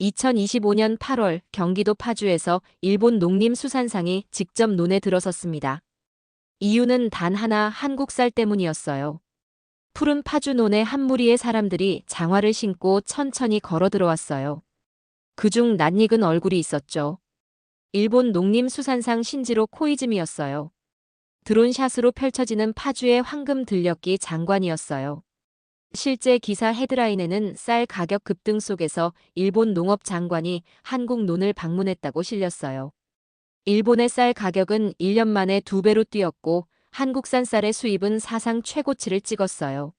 2025년 8월 경기도 파주에서 일본 농림수산상이 직접 논에 들어섰습니다. 이유는 단 하나 한국 쌀 때문이었어요. 푸른 파주 논에 한 무리의 사람들이 장화를 신고 천천히 걸어 들어왔어요. 그중 낯익은 얼굴이 있었죠. 일본 농림수산상 신지로 코이즈미였어요. 드론샷으로 펼쳐지는 파주의 황금 들녘이 장관이었어요. 실제 기사 헤드라인에는 쌀 가격 급등 속에서 일본 농업 장관이 한국 논을 방문했다고 실렸어요. 일본의 쌀 가격은 1년 만에 2배로 뛰었고 한국산 쌀의 수입은 사상 최고치를 찍었어요.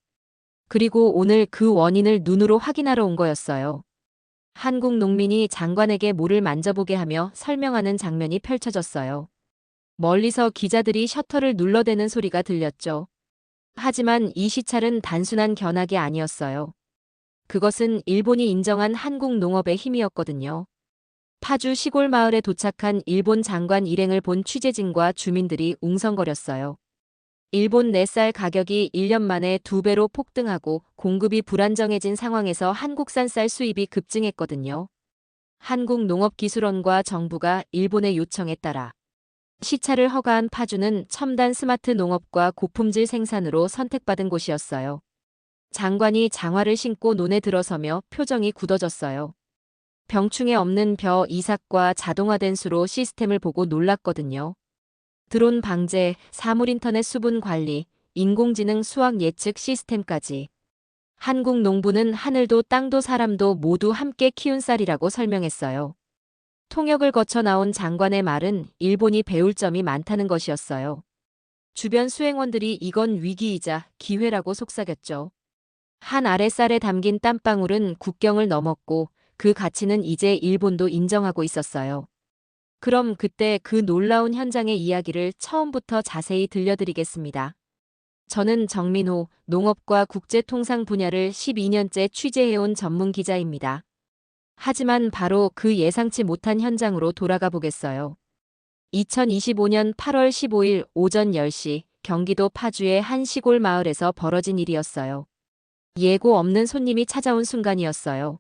그리고 오늘 그 원인을 눈으로 확인하러 온 거였어요. 한국 농민이 장관에게 모를 만져보게 하며 설명하는 장면이 펼쳐졌어요. 멀리서 기자들이 셔터를 눌러대는 소리가 들렸죠. 하지만 이 시찰은 단순한 견학이 아니었어요. 그것은 일본이 인정한 한국 농업의 힘이었거든요. 파주 시골 마을에 도착한 일본 장관 일행을 본 취재진과 주민들이 웅성거렸어요. 일본 내 쌀 가격이 1년 만에 2배로 폭등하고 공급이 불안정해진 상황에서 한국산 쌀 수입이 급증했거든요. 한국농업기술원과 정부가 일본의 요청에 따라 시찰을 허가한 파주는 첨단 스마트 농업과 고품질 생산으로 선택받은 곳이었어요. 장관이 장화를 신고 논에 들어서며 표정이 굳어졌어요. 병충해 없는 벼 이삭과 자동화된 수로 시스템을 보고 놀랐거든요. 드론 방제, 사물인터넷 수분 관리, 인공지능 수확 예측 시스템까지. 한국 농부는 하늘도 땅도 사람도 모두 함께 키운 쌀이라고 설명했어요. 통역을 거쳐 나온 장관의 말은 일본이 배울 점이 많다는 것이었어요. 주변 수행원들이 이건 위기이자 기회라고 속삭였죠. 한 아래 쌀에 담긴 땀방울은 국경을 넘었고 그 가치는 이제 일본도 인정하고 있었어요. 그럼 그때 그 놀라운 현장의 이야기를 처음부터 자세히 들려드리겠습니다. 저는 정민호, 농업과 국제통상 분야를 12년째 취재해온 전문 기자입니다. 하지만 바로 그 예상치 못한 현장으로 돌아가 보겠어요. 2025년 8월 15일 오전 10시 경기도 파주의 한 시골 마을에서 벌어진 일이었어요. 예고 없는 손님이 찾아온 순간이었어요.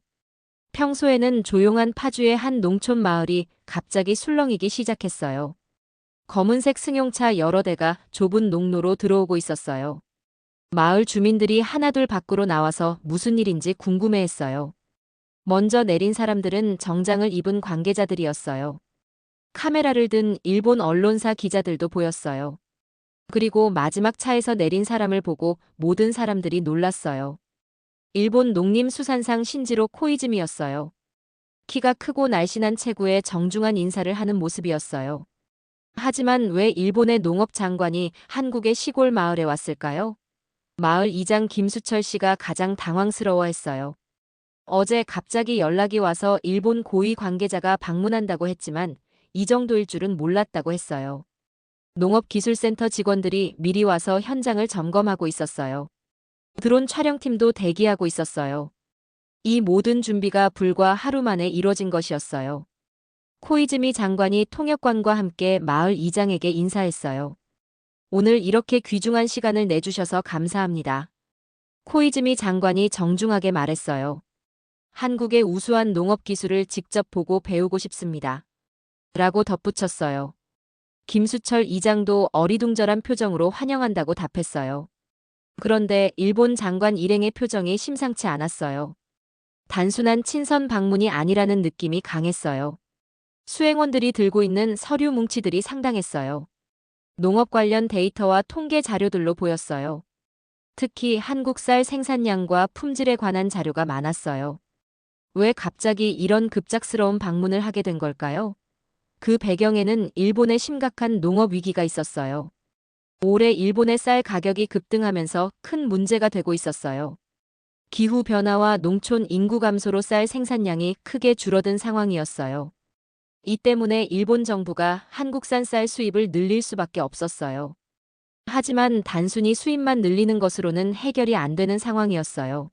평소에는 조용한 파주의 한 농촌 마을이 갑자기 술렁이기 시작했어요. 검은색 승용차 여러 대가 좁은 농로로 들어오고 있었어요. 마을 주민들이 하나둘 밖으로 나와서 무슨 일인지 궁금해했어요. 먼저 내린 사람들은 정장을 입은 관계자들이었어요. 카메라를 든 일본 언론사 기자들도 보였어요. 그리고 마지막 차에서 내린 사람을 보고 모든 사람들이 놀랐어요. 일본 농림수산상 신지로 코이즈미였어요. 키가 크고 날씬한 체구에 정중한 인사를 하는 모습이었어요. 하지만 왜 일본의 농업 장관이 한국의 시골 마을에 왔을까요? 마을 이장 김수철 씨가 가장 당황스러워했어요. 어제 갑자기 연락이 와서 일본 고위 관계자가 방문한다고 했지만 이 정도일 줄은 몰랐다고 했어요. 농업기술센터 직원들이 미리 와서 현장을 점검하고 있었어요. 드론 촬영팀도 대기하고 있었어요. 이 모든 준비가 불과 하루 만에 이뤄진 것이었어요. 코이즈미 장관이 통역관과 함께 마을 이장에게 인사했어요. 오늘 이렇게 귀중한 시간을 내주셔서 감사합니다. 코이즈미 장관이 정중하게 말했어요. 한국의 우수한 농업 기술을 직접 보고 배우고 싶습니다. 라고 덧붙였어요. 김수철 이장도 어리둥절한 표정으로 환영한다고 답했어요. 그런데 일본 장관 일행의 표정이 심상치 않았어요. 단순한 친선 방문이 아니라는 느낌이 강했어요. 수행원들이 들고 있는 서류 뭉치들이 상당했어요. 농업 관련 데이터와 통계 자료들로 보였어요. 특히 한국 쌀 생산량과 품질에 관한 자료가 많았어요. 왜 갑자기 이런 급작스러운 방문을 하게 된 걸까요? 그 배경에는 일본의 심각한 농업 위기가 있었어요. 올해 일본의 쌀 가격이 급등하면서 큰 문제가 되고 있었어요. 기후변화와 농촌 인구 감소로 쌀 생산량이 크게 줄어든 상황이었어요. 이 때문에 일본 정부가 한국산 쌀 수입을 늘릴 수밖에 없었어요. 하지만 단순히 수입만 늘리는 것으로는 해결이 안 되는 상황이었어요.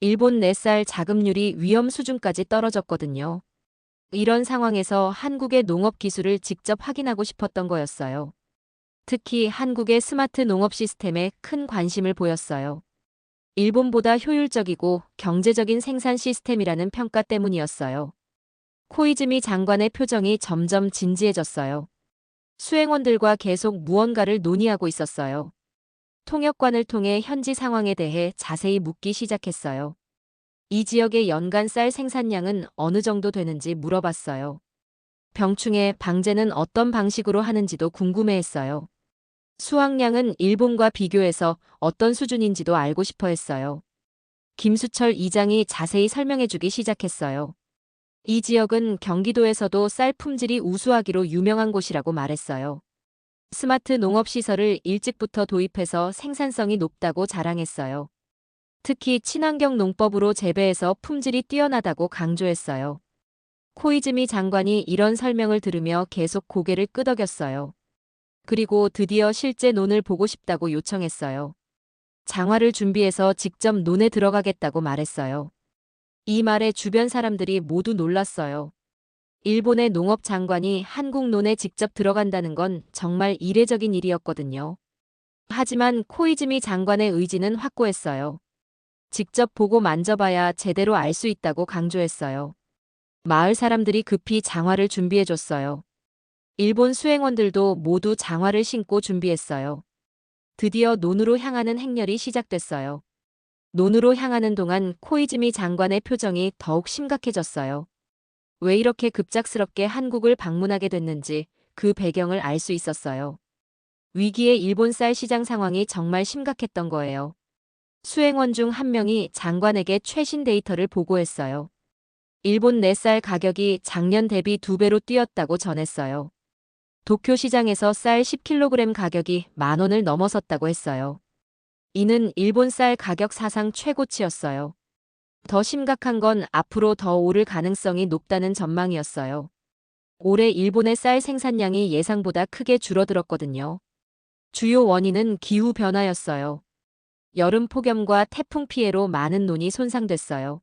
일본 내 쌀 자급률이 위험 수준까지 떨어졌거든요. 이런 상황에서 한국의 농업 기술을 직접 확인하고 싶었던 거였어요. 특히 한국의 스마트 농업 시스템에 큰 관심을 보였어요. 일본보다 효율적이고 경제적인 생산 시스템이라는 평가 때문이었어요. 코이즈미 장관의 표정이 점점 진지해졌어요. 수행원들과 계속 무언가를 논의하고 있었어요. 통역관을 통해 현지 상황에 대해 자세히 묻기 시작했어요. 이 지역의 연간 쌀 생산량은 어느 정도 되는지 물어봤어요. 병충해 방제는 어떤 방식으로 하는지도 궁금해했어요. 수확량은 일본과 비교해서 어떤 수준인지도 알고 싶어 했어요. 김수철 이장이 자세히 설명해주기 시작했어요. 이 지역은 경기도에서도 쌀 품질이 우수하기로 유명한 곳이라고 말했어요. 스마트 농업시설을 일찍부터 도입해서 생산성이 높다고 자랑했어요. 특히 친환경 농법으로 재배해서 품질이 뛰어나다고 강조했어요. 코이즈미 장관이 이런 설명을 들으며 계속 고개를 끄덕였어요. 그리고 드디어 실제 논을 보고 싶다고 요청했어요. 장화를 준비해서 직접 논에 들어가겠다고 말했어요. 이 말에 주변 사람들이 모두 놀랐어요. 일본의 농업 장관이 한국 논에 직접 들어간다는 건 정말 이례적인 일이었거든요. 하지만 코이즈미 장관의 의지는 확고했어요. 직접 보고 만져봐야 제대로 알 수 있다고 강조했어요. 마을 사람들이 급히 장화를 준비해줬어요. 일본 수행원들도 모두 장화를 신고 준비했어요. 드디어 논으로 향하는 행렬이 시작됐어요. 논으로 향하는 동안 코이즈미 장관의 표정이 더욱 심각해졌어요. 왜 이렇게 급작스럽게 한국을 방문하게 됐는지 그 배경을 알 수 있었어요. 위기의 일본 쌀 시장 상황이 정말 심각했던 거예요. 수행원 중 한 명이 장관에게 최신 데이터를 보고했어요. 일본 내 쌀 가격이 작년 대비 2배로 뛰었다고 전했어요. 도쿄 시장에서 쌀 10kg 가격이 10,000원을 넘어섰다고 했어요. 이는 일본 쌀 가격 사상 최고치였어요. 더 심각한 건 앞으로 더 오를 가능성이 높다는 전망이었어요. 올해 일본의 쌀 생산량이 예상보다 크게 줄어들었거든요. 주요 원인은 기후 변화였어요. 여름 폭염과 태풍 피해로 많은 논이 손상됐어요.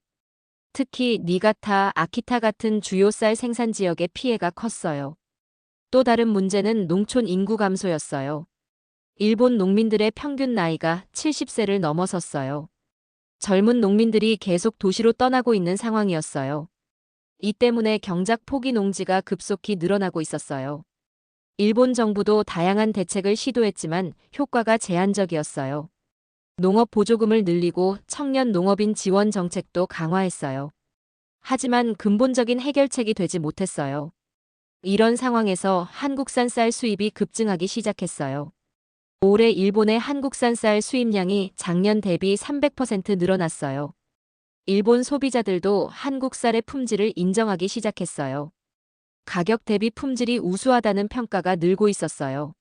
특히 니가타, 아키타 같은 주요 쌀 생산 지역의 피해가 컸어요. 또 다른 문제는 농촌 인구 감소였어요. 일본 농민들의 평균 나이가 70세를 넘어섰어요. 젊은 농민들이 계속 도시로 떠나고 있는 상황이었어요. 이 때문에 경작 포기 농지가 급속히 늘어나고 있었어요. 일본 정부도 다양한 대책을 시도했지만 효과가 제한적이었어요. 농업 보조금을 늘리고 청년 농업인 지원 정책도 강화했어요. 하지만 근본적인 해결책이 되지 못했어요. 이런 상황에서 한국산 쌀 수입이 급증하기 시작했어요. 올해 일본의 한국산 쌀 수입량이 작년 대비 300% 늘어났어요. 일본 소비자들도 한국 쌀의 품질을 인정하기 시작했어요. 가격 대비 품질이 우수하다는 평가가 늘고 있었어요.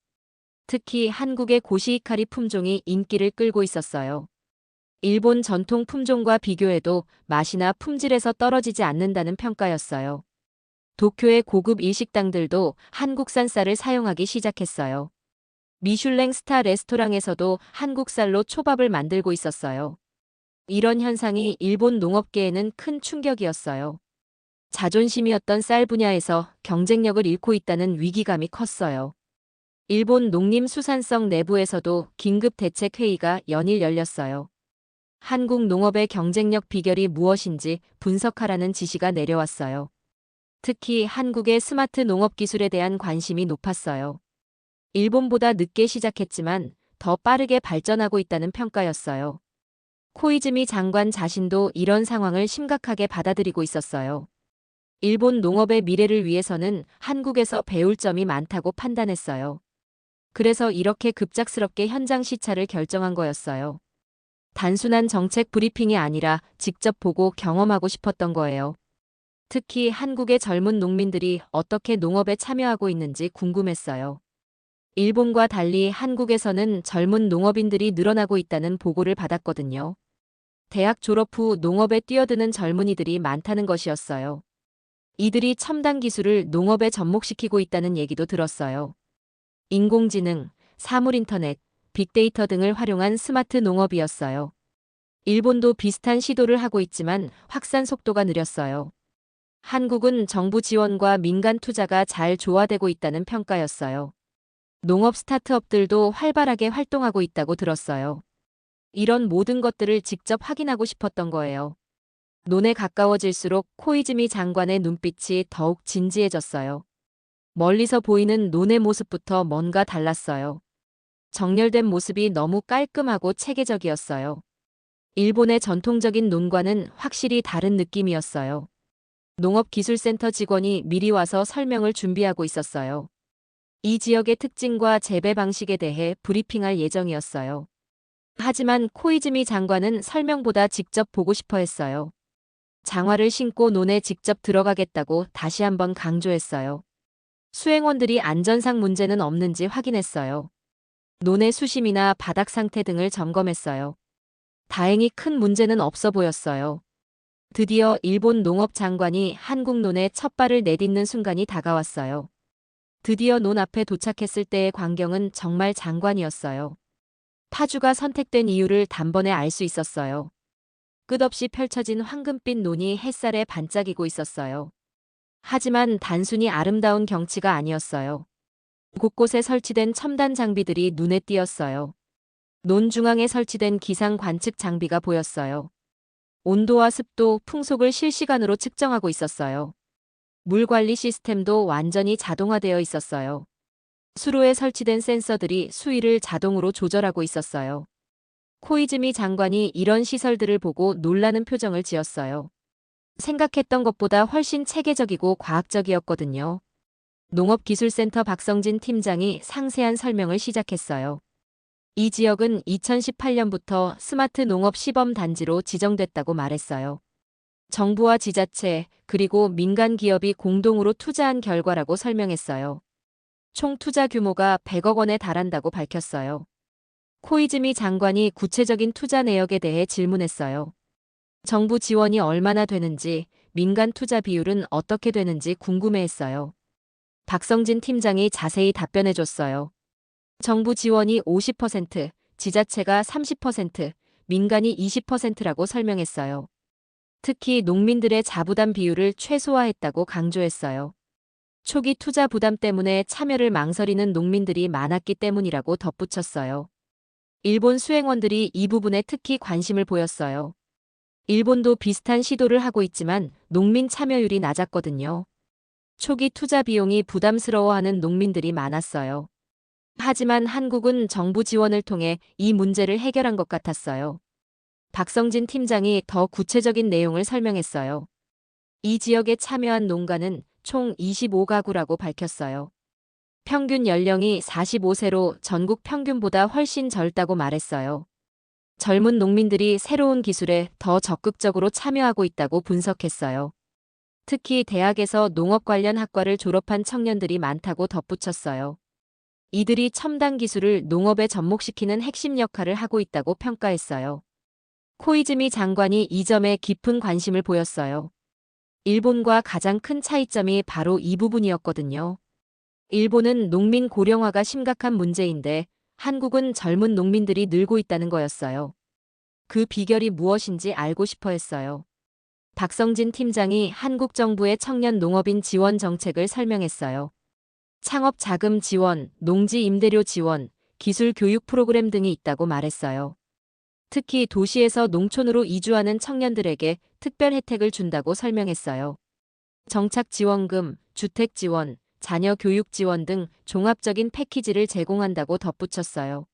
특히 한국의 고시이카리 품종이 인기를 끌고 있었어요. 일본 전통 품종과 비교해도 맛이나 품질에서 떨어지지 않는다는 평가였어요. 도쿄의 고급 일식당들도 한국산 쌀을 사용하기 시작했어요. 미슐랭 스타 레스토랑에서도 한국 쌀로 초밥을 만들고 있었어요. 이런 현상이 일본 농업계에는 큰 충격이었어요. 자존심이었던 쌀 분야에서 경쟁력을 잃고 있다는 위기감이 컸어요. 일본 농림수산성 내부에서도 긴급 대책 회의가 연일 열렸어요. 한국 농업의 경쟁력 비결이 무엇인지 분석하라는 지시가 내려왔어요. 특히 한국의 스마트 농업 기술에 대한 관심이 높았어요. 일본보다 늦게 시작했지만 더 빠르게 발전하고 있다는 평가였어요. 코이즈미 장관 자신도 이런 상황을 심각하게 받아들이고 있었어요. 일본 농업의 미래를 위해서는 한국에서 배울 점이 많다고 판단했어요. 그래서 이렇게 급작스럽게 현장 시찰을 결정한 거였어요. 단순한 정책 브리핑이 아니라 직접 보고 경험하고 싶었던 거예요. 특히 한국의 젊은 농민들이 어떻게 농업에 참여하고 있는지 궁금했어요. 일본과 달리 한국에서는 젊은 농업인들이 늘어나고 있다는 보고를 받았거든요. 대학 졸업 후 농업에 뛰어드는 젊은이들이 많다는 것이었어요. 이들이 첨단 기술을 농업에 접목시키고 있다는 얘기도 들었어요. 인공지능, 사물인터넷, 빅데이터 등을 활용한 스마트 농업이었어요. 일본도 비슷한 시도를 하고 있지만 확산 속도가 느렸어요. 한국은 정부 지원과 민간 투자가 잘 조화되고 있다는 평가였어요. 농업 스타트업들도 활발하게 활동하고 있다고 들었어요. 이런 모든 것들을 직접 확인하고 싶었던 거예요. 논에 가까워질수록 코이즈미 장관의 눈빛이 더욱 진지해졌어요. 멀리서 보이는 논의 모습부터 뭔가 달랐어요. 정렬된 모습이 너무 깔끔하고 체계적이었어요. 일본의 전통적인 논과는 확실히 다른 느낌이었어요. 농업기술센터 직원이 미리 와서 설명을 준비하고 있었어요. 이 지역의 특징과 재배 방식에 대해 브리핑할 예정이었어요. 하지만 코이즈미 장관은 설명보다 직접 보고 싶어 했어요. 장화를 신고 논에 직접 들어가겠다고 다시 한번 강조했어요. 수행원들이 안전상 문제는 없는지 확인했어요. 논의 수심이나 바닥 상태 등을 점검했어요. 다행히 큰 문제는 없어 보였어요. 드디어 일본 농업 장관이 한국 논에 첫 발을 내딛는 순간이 다가왔어요. 드디어 논 앞에 도착했을 때의 광경은 정말 장관이었어요. 파주가 선택된 이유를 단번에 알 수 있었어요. 끝없이 펼쳐진 황금빛 논이 햇살에 반짝이고 있었어요. 하지만 단순히 아름다운 경치가 아니었어요. 곳곳에 설치된 첨단 장비들이 눈에 띄었어요. 논 중앙에 설치된 기상 관측 장비가 보였어요. 온도와 습도, 풍속을 실시간으로 측정하고 있었어요. 물 관리 시스템도 완전히 자동화되어 있었어요. 수로에 설치된 센서들이 수위를 자동으로 조절하고 있었어요. 코이즈미 장관이 이런 시설들을 보고 놀라는 표정을 지었어요. 생각했던 것보다 훨씬 체계적이고 과학적이었거든요. 농업기술센터 박성진 팀장이 상세한 설명을 시작했어요. 이 지역은 2018년부터 스마트 농업 시범 단지로 지정됐다고 말했어요. 정부와 지자체, 그리고 민간 기업이 공동으로 투자한 결과라고 설명했어요. 총 투자 규모가 100억 원에 달한다고 밝혔어요. 코이즈미 장관이 구체적인 투자 내역에 대해 질문했어요. 정부 지원이 얼마나 되는지, 민간 투자 비율은 어떻게 되는지 궁금해했어요. 박성진 팀장이 자세히 답변해줬어요. 정부 지원이 50%, 지자체가 30%, 민간이 20%라고 설명했어요. 특히 농민들의 자부담 비율을 최소화했다고 강조했어요. 초기 투자 부담 때문에 참여를 망설이는 농민들이 많았기 때문이라고 덧붙였어요. 일본 수행원들이 이 부분에 특히 관심을 보였어요. 일본도 비슷한 시도를 하고 있지만 농민 참여율이 낮았거든요. 초기 투자 비용이 부담스러워하는 농민들이 많았어요. 하지만 한국은 정부 지원을 통해 이 문제를 해결한 것 같았어요. 박성진 팀장이 더 구체적인 내용을 설명했어요. 이 지역에 참여한 농가는 총 25가구라고 밝혔어요. 평균 연령이 45세로 전국 평균보다 훨씬 젊다고 말했어요. 젊은 농민들이 새로운 기술에 더 적극적으로 참여하고 있다고 분석했어요. 특히 대학에서 농업 관련 학과를 졸업한 청년들이 많다고 덧붙였어요. 이들이 첨단 기술을 농업에 접목시키는 핵심 역할을 하고 있다고 평가했어요. 코이즈미 장관이 이 점에 깊은 관심을 보였어요. 일본과 가장 큰 차이점이 바로 이 부분이었거든요. 일본은 농민 고령화가 심각한 문제인데 한국은 젊은 농민들이 늘고 있다는 거였어요. 그 비결이 무엇인지 알고 싶어 했어요. 박성진 팀장이 한국 정부의 청년 농업인 지원 정책을 설명했어요. 창업 자금 지원, 농지 임대료 지원, 기술 교육 프로그램 등이 있다고 말했어요. 특히 도시에서 농촌으로 이주하는 청년들에게 특별 혜택을 준다고 설명했어요. 정착 지원금, 주택 지원, 자녀 교육 지원 등 종합적인 패키지를 제공한다고 덧붙였어요.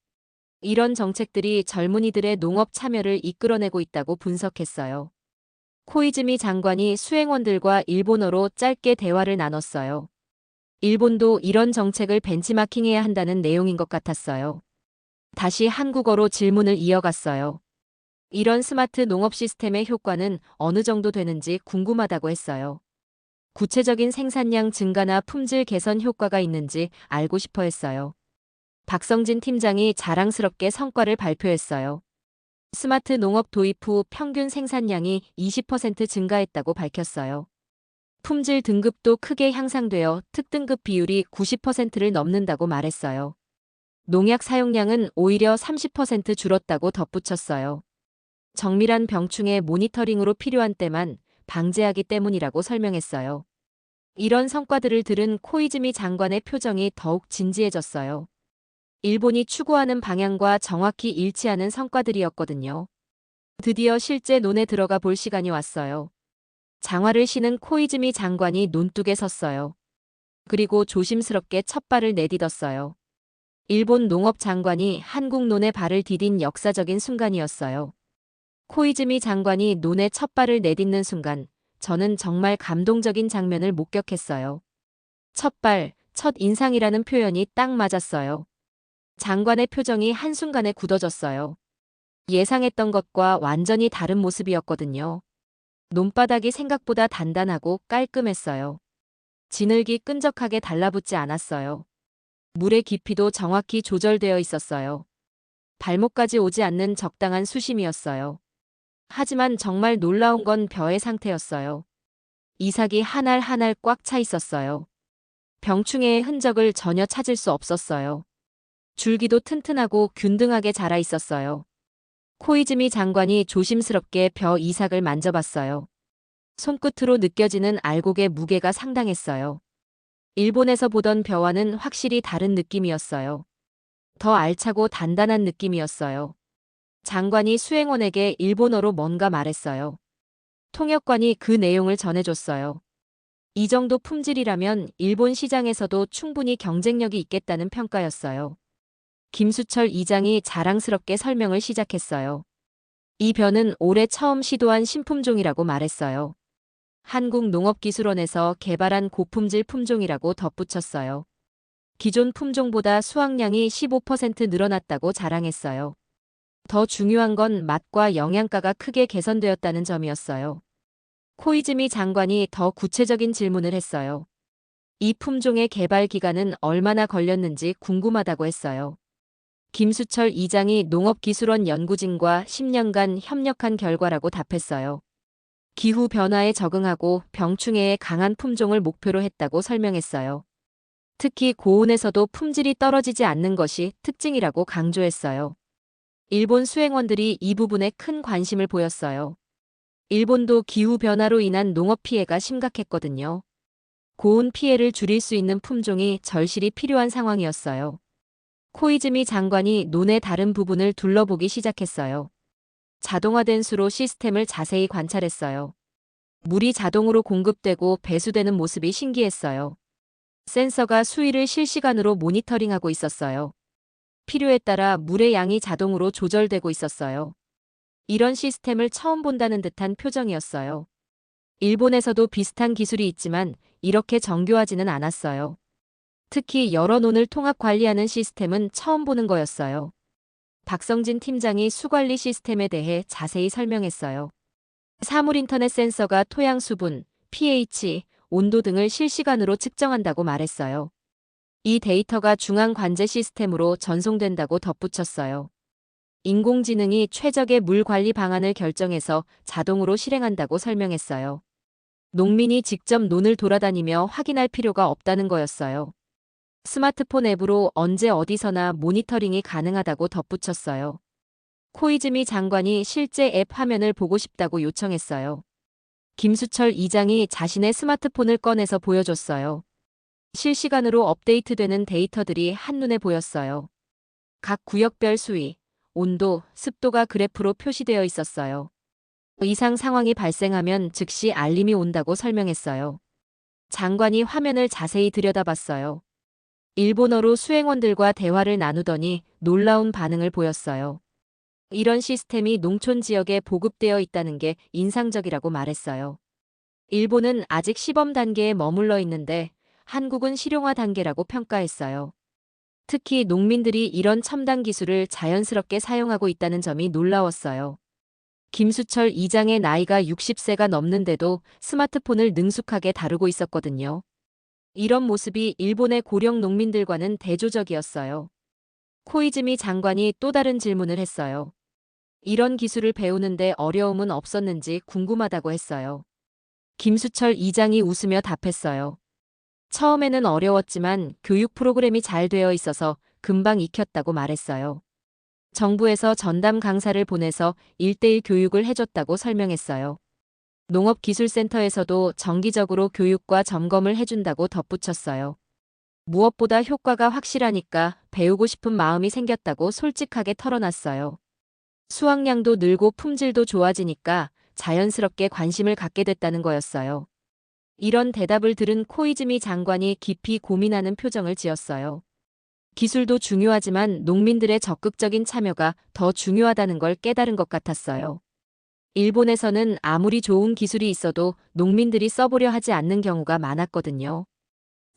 이런 정책들이 젊은이들의 농업 참여를 이끌어내고 있다고 분석했어요. 코이즈미 장관이 수행원들과 일본어로 짧게 대화를 나눴어요. 일본도 이런 정책을 벤치마킹해야 한다는 내용인 것 같았어요. 다시 한국어로 질문을 이어갔어요. 이런 스마트 농업 시스템의 효과는 어느 정도 되는지 궁금하다고 했어요. 구체적인 생산량 증가나 품질 개선 효과가 있는지 알고 싶어 했어요. 박성진 팀장이 자랑스럽게 성과를 발표했어요. 스마트 농업 도입 후 평균 생산량이 20% 증가했다고 밝혔어요. 품질 등급도 크게 향상되어 특등급 비율이 90%를 넘는다고 말했어요. 농약 사용량은 오히려 30% 줄었다고 덧붙였어요. 정밀한 병충해 모니터링으로 필요한 때만 방제하기 때문이라고 설명했어요. 이런 성과들을 들은 코이즈미 장관의 표정이 더욱 진지해졌어요. 일본이 추구하는 방향과 정확히 일치하는 성과들이었거든요. 드디어 실제 논에 들어가 볼 시간이 왔어요. 장화를 신은 코이즈미 장관이 논둑에 섰어요. 그리고 조심스럽게 첫 발을 내딛었어요. 일본 농업 장관이 한국 논에 발을 디딘 역사적인 순간이었어요. 코이즈미 장관이 논에 첫 발을 내딛는 순간, 저는 정말 감동적인 장면을 목격했어요. 첫 발, 첫 인상이라는 표현이 딱 맞았어요. 장관의 표정이 한순간에 굳어졌어요. 예상했던 것과 완전히 다른 모습이었거든요. 논바닥이 생각보다 단단하고 깔끔했어요. 진흙이 끈적하게 달라붙지 않았어요. 물의 깊이도 정확히 조절되어 있었어요. 발목까지 오지 않는 적당한 수심이었어요. 하지만 정말 놀라운 건 벼의 상태였어요. 이삭이 한 알 한 알 꽉 차 있었어요. 병충해의 흔적을 전혀 찾을 수 없었어요. 줄기도 튼튼하고 균등하게 자라 있었어요. 코이즈미 장관이 조심스럽게 벼 이삭을 만져봤어요. 손끝으로 느껴지는 알곡의 무게가 상당했어요. 일본에서 보던 벼와는 확실히 다른 느낌이었어요. 더 알차고 단단한 느낌이었어요. 장관이 수행원에게 일본어로 뭔가 말했어요. 통역관이 그 내용을 전해줬어요. 이 정도 품질이라면 일본 시장에서도 충분히 경쟁력이 있겠다는 평가였어요. 김수철 이장이 자랑스럽게 설명을 시작했어요. 이 벼는 올해 처음 시도한 신품종이라고 말했어요. 한국농업기술원에서 개발한 고품질 품종이라고 덧붙였어요. 기존 품종보다 수확량이 15% 늘어났다고 자랑했어요. 더 중요한 건 맛과 영양가가 크게 개선되었다는 점이었어요. 코이즈미 장관이 더 구체적인 질문을 했어요. 이 품종의 개발 기간은 얼마나 걸렸는지 궁금하다고 했어요. 김수철 이장이 농업기술원 연구진과 10년간 협력한 결과라고 답했어요. 기후 변화에 적응하고 병충해에 강한 품종을 목표로 했다고 설명했어요. 특히 고온에서도 품질이 떨어지지 않는 것이 특징이라고 강조했어요. 일본 수행원들이 이 부분에 큰 관심을 보였어요. 일본도 기후변화로 인한 농업 피해가 심각했거든요. 고온 피해를 줄일 수 있는 품종이 절실히 필요한 상황이었어요. 코이즈미 장관이 논의 다른 부분을 둘러보기 시작했어요. 자동화된 수로 시스템을 자세히 관찰했어요. 물이 자동으로 공급되고 배수되는 모습이 신기했어요. 센서가 수위를 실시간으로 모니터링하고 있었어요. 필요에 따라 물의 양이 자동으로 조절되고 있었어요. 이런 시스템을 처음 본다는 듯한 표정이었어요. 일본에서도 비슷한 기술이 있지만 이렇게 정교하지는 않았어요. 특히 여러 논을 통합 관리하는 시스템은 처음 보는 거였어요. 박성진 팀장이 수관리 시스템에 대해 자세히 설명했어요. 사물인터넷 센서가 토양 수분, pH, 온도 등을 실시간으로 측정한다고 말했어요. 이 데이터가 중앙 관제 시스템으로 전송된다고 덧붙였어요. 인공지능이 최적의 물 관리 방안을 결정해서 자동으로 실행한다고 설명했어요. 농민이 직접 논을 돌아다니며 확인할 필요가 없다는 거였어요. 스마트폰 앱으로 언제 어디서나 모니터링이 가능하다고 덧붙였어요. 코이즈미 장관이 실제 앱 화면을 보고 싶다고 요청했어요. 김수철 이장이 자신의 스마트폰을 꺼내서 보여줬어요. 실시간으로 업데이트되는 데이터들이 한눈에 보였어요. 각 구역별 수위, 온도, 습도가 그래프로 표시되어 있었어요. 이상 상황이 발생하면 즉시 알림이 온다고 설명했어요. 장관이 화면을 자세히 들여다봤어요. 일본어로 수행원들과 대화를 나누더니 놀라운 반응을 보였어요. 이런 시스템이 농촌 지역에 보급되어 있다는 게 인상적이라고 말했어요. 일본은 아직 시범 단계에 머물러 있는데 한국은 실용화 단계라고 평가했어요. 특히 농민들이 이런 첨단 기술을 자연스럽게 사용하고 있다는 점이 놀라웠어요. 김수철 이장의 나이가 60세가 넘는데도 스마트폰을 능숙하게 다루고 있었거든요. 이런 모습이 일본의 고령 농민들과는 대조적이었어요. 코이즈미 장관이 또 다른 질문을 했어요. 이런 기술을 배우는데 어려움은 없었는지 궁금하다고 했어요. 김수철 이장이 웃으며 답했어요. 처음에는 어려웠지만 교육 프로그램이 잘 되어 있어서 금방 익혔다고 말했어요. 정부에서 전담 강사를 보내서 1:1 교육을 해줬다고 설명했어요. 농업기술센터에서도 정기적으로 교육과 점검을 해준다고 덧붙였어요. 무엇보다 효과가 확실하니까 배우고 싶은 마음이 생겼다고 솔직하게 털어놨어요. 수확량도 늘고 품질도 좋아지니까 자연스럽게 관심을 갖게 됐다는 거였어요. 이런 대답을 들은 코이즈미 장관이 깊이 고민하는 표정을 지었어요. 기술도 중요하지만 농민들의 적극적인 참여가 더 중요하다는 걸 깨달은 것 같았어요. 일본에서는 아무리 좋은 기술이 있어도 농민들이 써보려 하지 않는 경우가 많았거든요.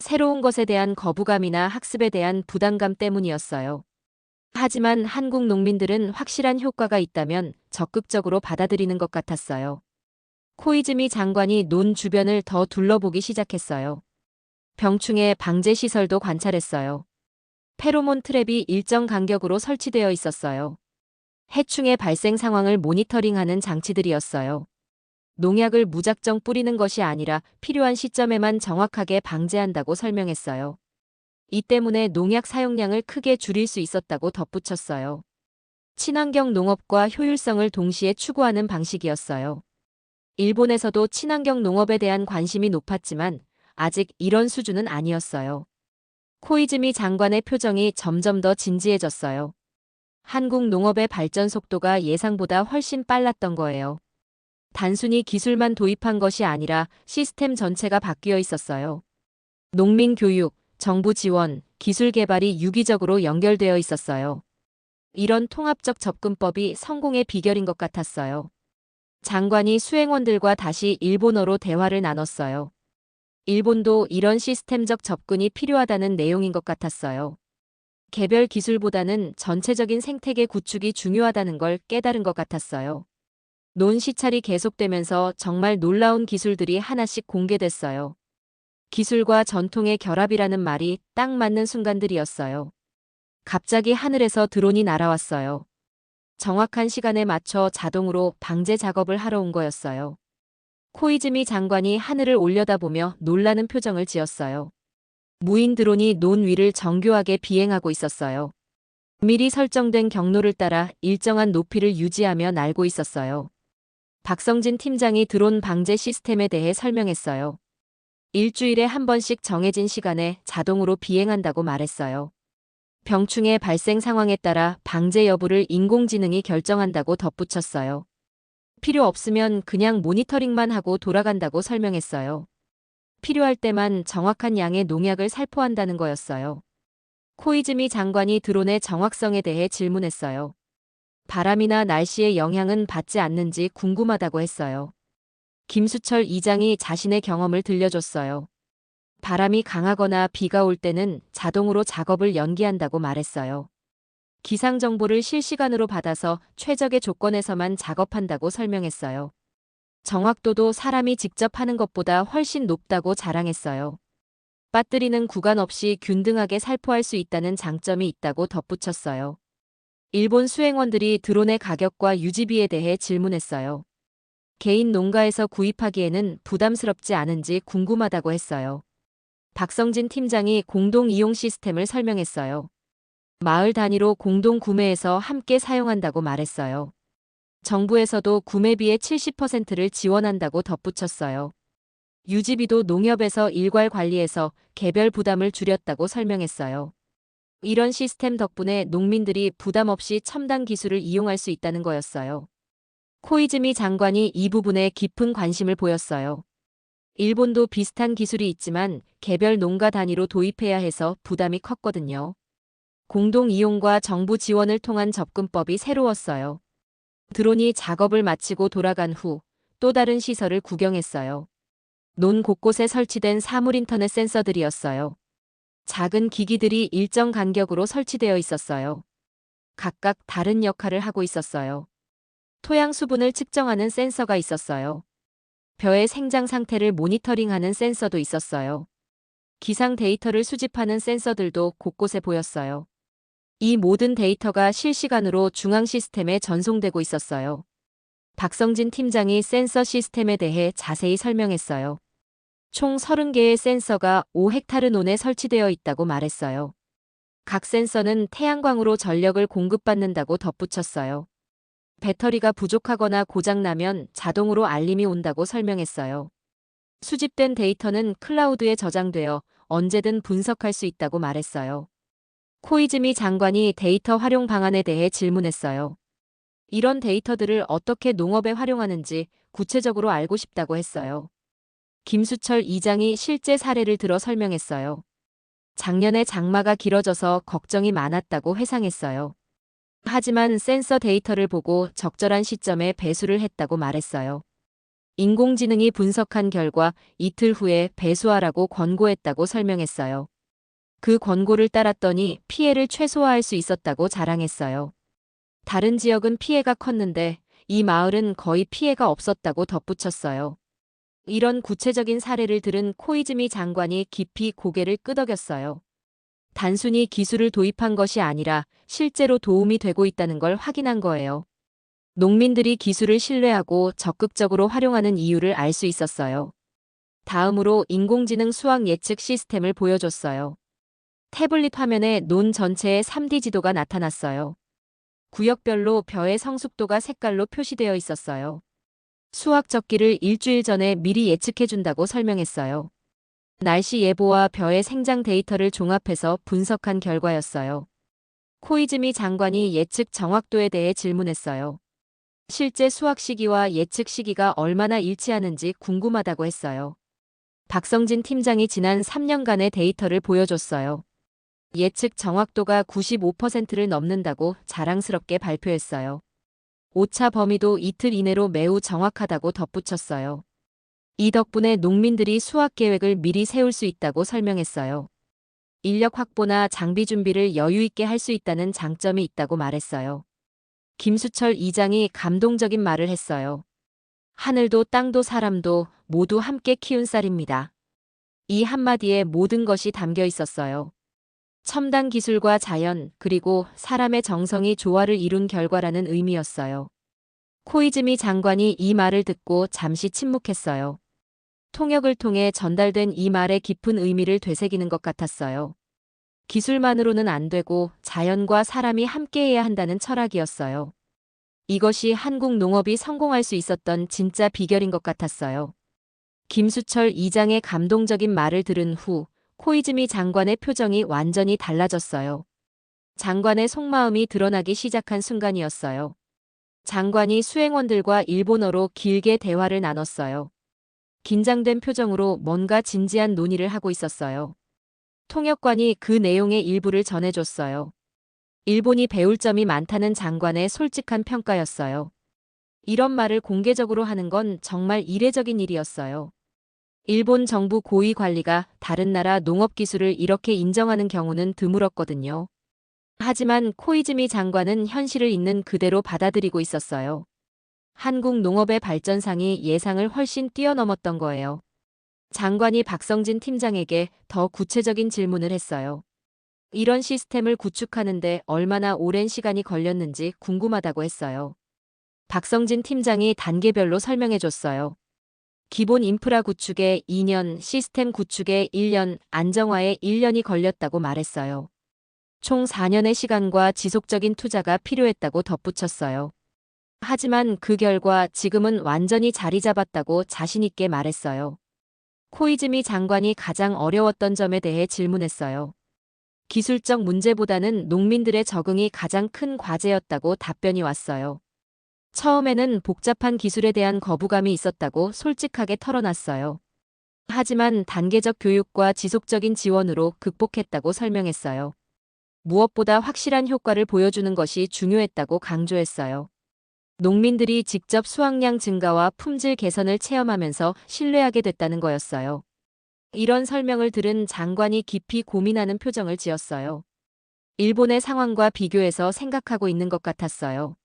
새로운 것에 대한 거부감이나 학습에 대한 부담감 때문이었어요. 하지만 한국 농민들은 확실한 효과가 있다면 적극적으로 받아들이는 것 같았어요. 코이즈미 장관이 논 주변을 더 둘러보기 시작했어요. 병충해 방제 시설도 관찰했어요. 페로몬 트랩이 일정 간격으로 설치되어 있었어요. 해충의 발생 상황을 모니터링하는 장치들이었어요. 농약을 무작정 뿌리는 것이 아니라 필요한 시점에만 정확하게 방제한다고 설명했어요. 이 때문에 농약 사용량을 크게 줄일 수 있었다고 덧붙였어요. 친환경 농업과 효율성을 동시에 추구하는 방식이었어요. 일본에서도 친환경 농업에 대한 관심이 높았지만 아직 이런 수준은 아니었어요. 코이즈미 장관의 표정이 점점 더 진지해졌어요. 한국 농업의 발전 속도가 예상보다 훨씬 빨랐던 거예요. 단순히 기술만 도입한 것이 아니라 시스템 전체가 바뀌어 있었어요. 농민 교육, 정부 지원, 기술 개발이 유기적으로 연결되어 있었어요. 이런 통합적 접근법이 성공의 비결인 것 같았어요. 장관이 수행원들과 다시 일본어로 대화를 나눴어요. 일본도 이런 시스템적 접근이 필요하다는 내용인 것 같았어요. 개별 기술보다는 전체적인 생태계 구축이 중요하다는 걸 깨달은 것 같았어요. 논 시찰이 계속되면서 정말 놀라운 기술들이 하나씩 공개됐어요. 기술과 전통의 결합이라는 말이 딱 맞는 순간들이었어요. 갑자기 하늘에서 드론이 날아왔어요. 정확한 시간에 맞춰 자동으로 방제 작업을 하러 온 거였어요. 코이즈미 장관이 하늘을 올려다보며 놀라는 표정을 지었어요. 무인 드론이 논 위를 정교하게 비행하고 있었어요. 미리 설정된 경로를 따라 일정한 높이를 유지하며 날고 있었어요. 박성진 팀장이 드론 방제 시스템에 대해 설명했어요. 일주일에 한 번씩 정해진 시간에 자동으로 비행한다고 말했어요. 병충해 발생 상황에 따라 방제 여부를 인공지능이 결정한다고 덧붙였어요. 필요 없으면 그냥 모니터링만 하고 돌아간다고 설명했어요. 필요할 때만 정확한 양의 농약을 살포한다는 거였어요. 코이즈미 장관이 드론의 정확성에 대해 질문했어요. 바람이나 날씨의 영향은 받지 않는지 궁금하다고 했어요. 김수철 이장이 자신의 경험을 들려줬어요. 바람이 강하거나 비가 올 때는 자동으로 작업을 연기한다고 말했어요. 기상 정보를 실시간으로 받아서 최적의 조건에서만 작업한다고 설명했어요. 정확도도 사람이 직접 하는 것보다 훨씬 높다고 자랑했어요. 빠뜨리는 구간 없이 균등하게 살포할 수 있다는 장점이 있다고 덧붙였어요. 일본 수행원들이 드론의 가격과 유지비에 대해 질문했어요. 개인 농가에서 구입하기에는 부담스럽지 않은지 궁금하다고 했어요. 박성진 팀장이 공동 이용 시스템을 설명했어요. 마을 단위로 공동 구매해서 함께 사용한다고 말했어요. 정부에서도 구매비의 70%를 지원한다고 덧붙였어요. 유지비도 농협에서 일괄 관리해서 개별 부담을 줄였다고 설명했어요. 이런 시스템 덕분에 농민들이 부담 없이 첨단 기술을 이용할 수 있다는 거였어요. 코이즈미 장관이 이 부분에 깊은 관심을 보였어요. 일본도 비슷한 기술이 있지만 개별 농가 단위로 도입해야 해서 부담이 컸거든요. 공동 이용과 정부 지원을 통한 접근법이 새로웠어요. 드론이 작업을 마치고 돌아간 후 또 다른 시설을 구경했어요. 논 곳곳에 설치된 사물 인터넷 센서들이었어요. 작은 기기들이 일정 간격으로 설치되어 있었어요. 각각 다른 역할을 하고 있었어요. 토양 수분을 측정하는 센서가 있었어요. 벼의 생장 상태를 모니터링하는 센서도 있었어요. 기상 데이터를 수집하는 센서들도 곳곳에 보였어요. 이 모든 데이터가 실시간으로 중앙 시스템에 전송되고 있었어요. 박성진 팀장이 센서 시스템에 대해 자세히 설명했어요. 총 30개의 센서가 5헥타르 논에 설치되어 있다고 말했어요. 각 센서는 태양광으로 전력을 공급받는다고 덧붙였어요. 배터리가 부족하거나 고장나면 자동으로 알림이 온다고 설명했어요. 수집된 데이터는 클라우드에 저장되어 언제든 분석할 수 있다고 말했어요. 코이즈미 장관이 데이터 활용 방안에 대해 질문했어요. 이런 데이터들을 어떻게 농업에 활용하는지 구체적으로 알고 싶다고 했어요. 김수철 이장이 실제 사례를 들어 설명했어요. 작년에 장마가 길어져서 걱정이 많았다고 회상했어요. 하지만 센서 데이터를 보고 적절한 시점에 배수를 했다고 말했어요. 인공지능이 분석한 결과 이틀 후에 배수하라고 권고했다고 설명했어요. 그 권고를 따랐더니 피해를 최소화할 수 있었다고 자랑했어요. 다른 지역은 피해가 컸는데 이 마을은 거의 피해가 없었다고 덧붙였어요. 이런 구체적인 사례를 들은 코이즈미 장관이 깊이 고개를 끄덕였어요. 단순히 기술을 도입한 것이 아니라 실제로 도움이 되고 있다는 걸 확인한 거예요. 농민들이 기술을 신뢰하고 적극적으로 활용하는 이유를 알 수 있었어요. 다음으로 인공지능 수확 예측 시스템을 보여줬어요. 태블릿 화면에 논 전체의 3D 지도가 나타났어요. 구역별로 벼의 성숙도가 색깔로 표시되어 있었어요. 수확 적기를 일주일 전에 미리 예측해준다고 설명했어요. 날씨 예보와 벼의 생장 데이터를 종합해서 분석한 결과였어요. 코이즈미 장관이 예측 정확도에 대해 질문했어요. 실제 수확 시기와 예측 시기가 얼마나 일치하는지 궁금하다고 했어요. 박성진 팀장이 지난 3년간의 데이터를 보여줬어요. 예측 정확도가 95%를 넘는다고 자랑스럽게 발표했어요. 오차 범위도 이틀 이내로 매우 정확하다고 덧붙였어요. 이 덕분에 농민들이 수확 계획을 미리 세울 수 있다고 설명했어요. 인력 확보나 장비 준비를 여유 있게 할 수 있다는 장점이 있다고 말했어요. 김수철 이장이 감동적인 말을 했어요. 하늘도 땅도 사람도 모두 함께 키운 쌀입니다. 이 한마디에 모든 것이 담겨 있었어요. 첨단 기술과 자연, 그리고 사람의 정성이 조화를 이룬 결과라는 의미였어요. 코이즈미 장관이 이 말을 듣고 잠시 침묵했어요. 통역을 통해 전달된 이 말의 깊은 의미를 되새기는 것 같았어요. 기술만으로는 안 되고 자연과 사람이 함께해야 한다는 철학이었어요. 이것이 한국 농업이 성공할 수 있었던 진짜 비결인 것 같았어요. 김수철 이장의 감동적인 말을 들은 후 코이즈미 장관의 표정이 완전히 달라졌어요. 장관의 속마음이 드러나기 시작한 순간이었어요. 장관이 수행원들과 일본어로 길게 대화를 나눴어요. 긴장된 표정으로 뭔가 진지한 논의를 하고 있었어요. 통역관이 그 내용의 일부를 전해줬어요. 일본이 배울 점이 많다는 장관의 솔직한 평가였어요. 이런 말을 공개적으로 하는 건 정말 이례적인 일이었어요. 일본 정부 고위 관리가 다른 나라 농업 기술을 이렇게 인정하는 경우는 드물었거든요. 하지만 코이즈미 장관은 현실을 있는 그대로 받아들이고 있었어요. 한국 농업의 발전상이 예상을 훨씬 뛰어넘었던 거예요. 장관이 박성진 팀장에게 더 구체적인 질문을 했어요. 이런 시스템을 구축하는데 얼마나 오랜 시간이 걸렸는지 궁금하다고 했어요. 박성진 팀장이 단계별로 설명해줬어요. 기본 인프라 구축에 2년, 시스템 구축에 1년, 안정화에 1년이 걸렸다고 말했어요. 총 4년의 시간과 지속적인 투자가 필요했다고 덧붙였어요. 하지만 그 결과 지금은 완전히 자리 잡았다고 자신있게 말했어요. 코이즈미 장관이 가장 어려웠던 점에 대해 질문했어요. 기술적 문제보다는 농민들의 적응이 가장 큰 과제였다고 답변이 왔어요. 처음에는 복잡한 기술에 대한 거부감이 있었다고 솔직하게 털어놨어요. 하지만 단계적 교육과 지속적인 지원으로 극복했다고 설명했어요. 무엇보다 확실한 효과를 보여주는 것이 중요했다고 강조했어요. 농민들이 직접 수확량 증가와 품질 개선을 체험하면서 신뢰하게 됐다는 거였어요. 이런 설명을 들은 장관이 깊이 고민하는 표정을 지었어요. 일본의 상황과 비교해서 생각하고 있는 것 같았어요.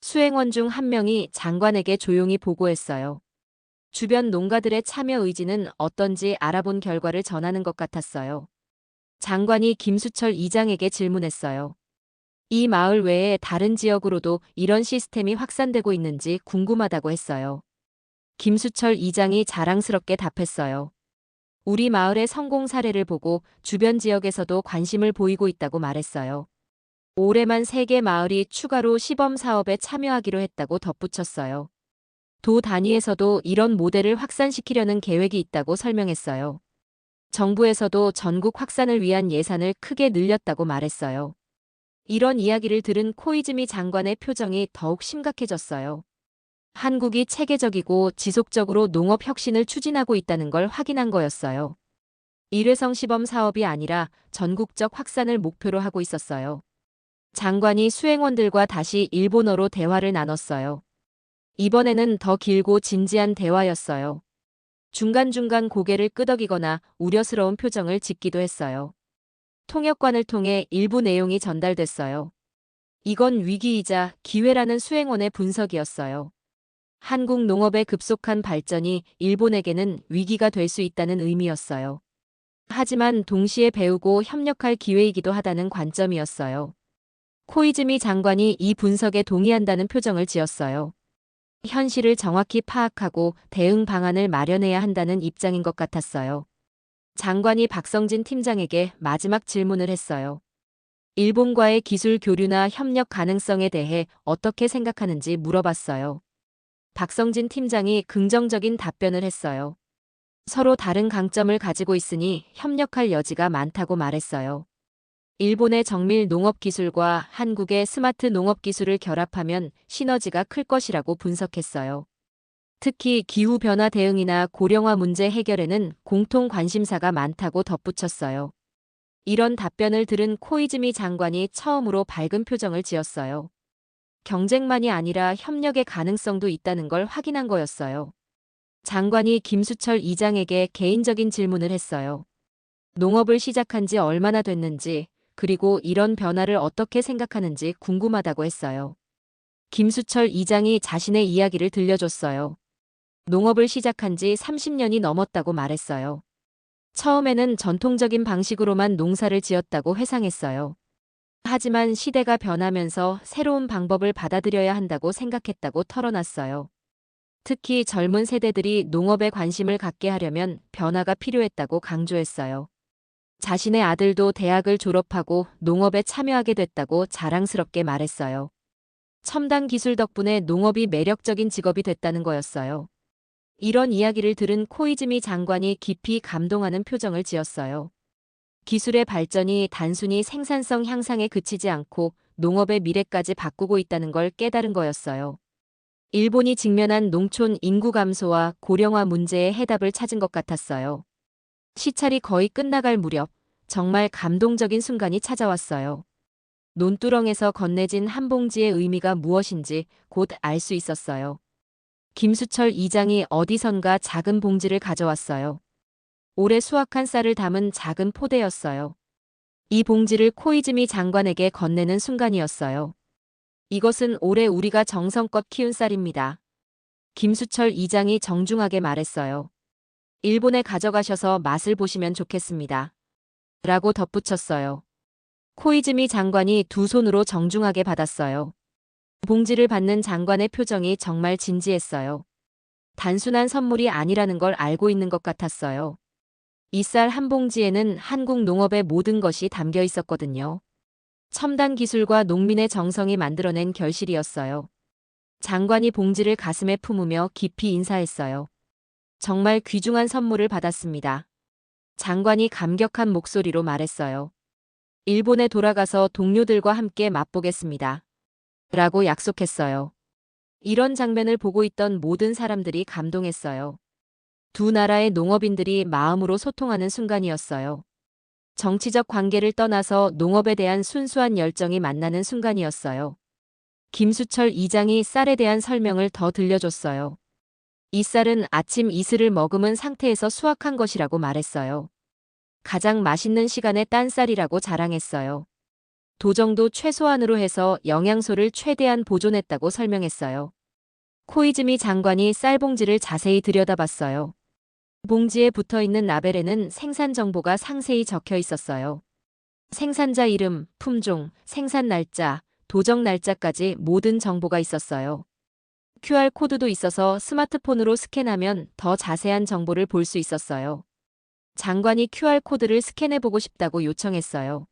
수행원 중 한 명이 장관에게 조용히 보고했어요. 주변 농가들의 참여 의지는 어떤지 알아본 결과를 전하는 것 같았어요. 장관이 김수철 이장에게 질문했어요. 이 마을 외에 다른 지역으로도 이런 시스템이 확산되고 있는지 궁금하다고 했어요. 김수철 이장이 자랑스럽게 답했어요. 우리 마을의 성공 사례를 보고 주변 지역에서도 관심을 보이고 있다고 말했어요. 올해만 3개 마을이 추가로 시범 사업에 참여하기로 했다고 덧붙였어요. 도 단위에서도 이런 모델을 확산시키려는 계획이 있다고 설명했어요. 정부에서도 전국 확산을 위한 예산을 크게 늘렸다고 말했어요. 이런 이야기를 들은 코이즈미 장관의 표정이 더욱 심각해졌어요. 한국이 체계적이고 지속적으로 농업 혁신을 추진하고 있다는 걸 확인한 거였어요. 일회성 시범 사업이 아니라 전국적 확산을 목표로 하고 있었어요. 장관이 수행원들과 다시 일본어로 대화를 나눴어요. 이번에는 더 길고 진지한 대화였어요. 중간중간 고개를 끄덕이거나 우려스러운 표정을 짓기도 했어요. 통역관을 통해 일부 내용이 전달됐어요. 이건 위기이자 기회라는 수행원의 분석이었어요. 한국 농업의 급속한 발전이 일본에게는 위기가 될 수 있다는 의미였어요. 하지만 동시에 배우고 협력할 기회이기도 하다는 관점이었어요. 코이즈미 장관이 이 분석에 동의한다는 표정을 지었어요. 현실을 정확히 파악하고 대응 방안을 마련해야 한다는 입장인 것 같았어요. 장관이 박성진 팀장에게 마지막 질문을 했어요. 일본과의 기술 교류나 협력 가능성에 대해 어떻게 생각하는지 물어봤어요. 박성진 팀장이 긍정적인 답변을 했어요. 서로 다른 강점을 가지고 있으니 협력할 여지가 많다고 말했어요. 일본의 정밀 농업 기술과 한국의 스마트 농업 기술을 결합하면 시너지가 클 것이라고 분석했어요. 특히 기후변화 대응이나 고령화 문제 해결에는 공통 관심사가 많다고 덧붙였어요. 이런 답변을 들은 코이즈미 장관이 처음으로 밝은 표정을 지었어요. 경쟁만이 아니라 협력의 가능성도 있다는 걸 확인한 거였어요. 장관이 김수철 이장에게 개인적인 질문을 했어요. 농업을 시작한 지 얼마나 됐는지, 그리고 이런 변화를 어떻게 생각하는지 궁금하다고 했어요. 김수철 이장이 자신의 이야기를 들려줬어요. 농업을 시작한 지 30년이 넘었다고 말했어요. 처음에는 전통적인 방식으로만 농사를 지었다고 회상했어요. 하지만 시대가 변하면서 새로운 방법을 받아들여야 한다고 생각했다고 털어놨어요. 특히 젊은 세대들이 농업에 관심을 갖게 하려면 변화가 필요했다고 강조했어요. 자신의 아들도 대학을 졸업하고 농업에 참여하게 됐다고 자랑스럽게 말했어요. 첨단 기술 덕분에 농업이 매력적인 직업이 됐다는 거였어요. 이런 이야기를 들은 코이즈미 장관이 깊이 감동하는 표정을 지었어요. 기술의 발전이 단순히 생산성 향상에 그치지 않고 농업의 미래까지 바꾸고 있다는 걸 깨달은 거였어요. 일본이 직면한 농촌 인구 감소와 고령화 문제의 해답을 찾은 것 같았어요. 시찰이 거의 끝나갈 무렵 정말 감동적인 순간이 찾아왔어요. 논두렁에서 건네진 한 봉지의 의미가 무엇인지 곧 알 수 있었어요. 김수철 이장이 어디선가 작은 봉지를 가져왔어요. 올해 수확한 쌀을 담은 작은 포대였어요. 이 봉지를 코이즈미 장관에게 건네는 순간이었어요. 이것은 올해 우리가 정성껏 키운 쌀입니다. 김수철 이장이 정중하게 말했어요. 일본에 가져가셔서 맛을 보시면 좋겠습니다. 라고 덧붙였어요. 코이즈미 장관이 두 손으로 정중하게 받았어요. 봉지를 받는 장관의 표정이 정말 진지했어요. 단순한 선물이 아니라는 걸 알고 있는 것 같았어요. 이 쌀 한 봉지에는 한국 농업의 모든 것이 담겨 있었거든요. 첨단 기술과 농민의 정성이 만들어낸 결실이었어요. 장관이 봉지를 가슴에 품으며 깊이 인사했어요. 정말 귀중한 선물을 받았습니다. 장관이 감격한 목소리로 말했어요. 일본에 돌아가서 동료들과 함께 맛보겠습니다. 라고 약속했어요. 이런 장면을 보고 있던 모든 사람들이 감동했어요. 두 나라의 농업인들이 마음으로 소통하는 순간이었어요. 정치적 관계를 떠나서 농업에 대한 순수한 열정이 만나는 순간이었어요. 김수철 이장이 쌀에 대한 설명을 더 들려줬어요. 이 쌀은 아침 이슬을 머금은 상태에서 수확한 것이라고 말했어요. 가장 맛있는 시간에 딴 쌀이라고 자랑했어요. 도정도 최소한으로 해서 영양소를 최대한 보존했다고 설명했어요. 코이즈미 장관이 쌀 봉지를 자세히 들여다봤어요. 봉지에 붙어있는 라벨에는 생산 정보가 상세히 적혀 있었어요. 생산자 이름, 품종, 생산 날짜, 도정 날짜까지 모든 정보가 있었어요. QR코드도 있어서 스마트폰으로 스캔하면 더 자세한 정보를 볼 수 있었어요. 장관이 QR코드를 스캔해보고 싶다고 요청했어요.